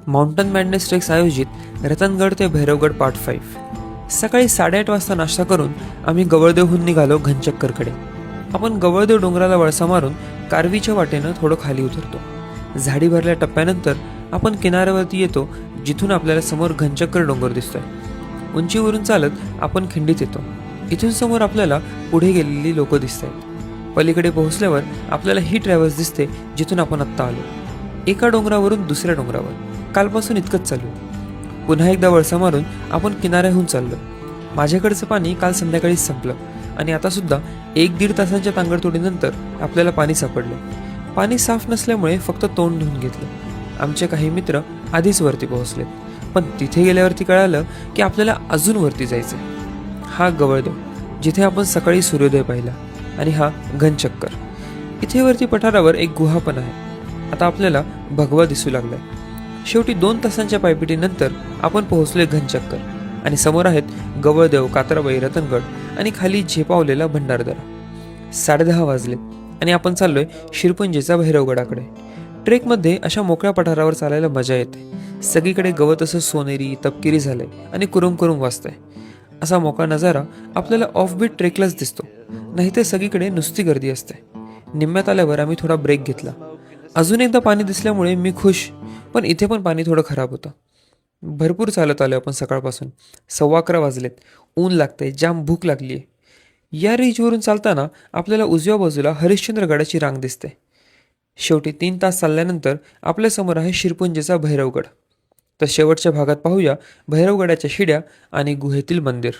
Mountain madness treks आयोजित रतनगड ते Bhairavgad part 5। सकाळी 8:30 वाजता नाश्ता करून आम्ही गवळदेवहून निघालो घनचक्करकडे। आपण गवळदेव डोंगराला वळसा मारून कारवीच्या वाटेनं थोडं खाली उतरतो। झाडी भरल्या टप्प्यानंतर आपण किनाऱ्यावरती येतो, जिथून आपल्याला समोर घनचक्कर डोंगर दिसतोय। उंचीवरून चालत आपण खिंडीत येतो। इथून समोर आपल्याला पुढे गेलेली लोक दिसत आहेत। पलीकडे पोहोचल्यावर आपल्याला ही ट्रॅव्हल्स दिसते, जिथून आपण आत्ता आलो। एका डोंगरावरून दुसऱ्या डोंगरावर कालपासून इतकंच चालू। पुन्हा एकदा वळसा मारून आपण किनाऱ्याहून चाललो। माझ्याकडचं पाणी काल संध्याकाळीच संपलं आणि आता सुद्धा 1-1.5 तासांच्या तांगडतोडीनंतर आपल्याला पाणी सापडलं। पाणी साफ नसल्यामुळे फक्त तोंड धुवून घेतलं। आमचे काही मित्र आधीच वरती पोहोचले, पण तिथे गेल्यावरती कळालं की आपल्याला अजून वरती जायचं। हा गवळदेव, जिथे आपण सकाळी सूर्योदय पाहिला, आणि हा घनचक्कर। इथे वरती पठारावर एक गुहा पण आहे। आता आपल्याला भगवा दिसू लागलाय। शेवटी 2 तासांच्या पायपिटीनंतर आपण पोहोचलोय घनचक्कर, आणि समोर आहेत गवळदेव, कात्राबाई, रतनगड आणि खाली झेपावलेला भंडारदरा। 10:30 वाजले आणि आपण चाललोय शिरपुंजीचा भैरवगडाकडे। ट्रेकमध्ये अशा मोकळ्या पठारावर चालायला मजा येते। सगळीकडे गवत असं सोनेरी तपकिरी झालंय आणि कुरुम कुरुम वाजतंय। असा मोकळा नजारा आपल्याला ऑफबीट ट्रेकलाच दिसतो, नाहीतर सगळीकडे नुसती गर्दी असते। निम्म्यात आल्यावर आम्ही थोडा ब्रेक घेतला। अजून एकदा पाणी दिसल्यामुळे मी खुश, पण इथे पण पाणी थोडं खराब होतं। भरपूर चालत आलो आपण सकाळपासून। 11:15 वाजलेत। ऊन लागतंय, जाम भूक लागलीये। या रिजवरून चालताना आपल्याला उजव्या बाजूला हरिश्चंद्रगडाची रांग दिसते। शेवटी 3 तास चालल्यानंतर आपल्यासमोर आहे शिरपुंजीचा भैरवगड। तर शेवटच्या भागात पाहूया भैरवगडाच्या शिड्या आणि गुहेतील मंदिर।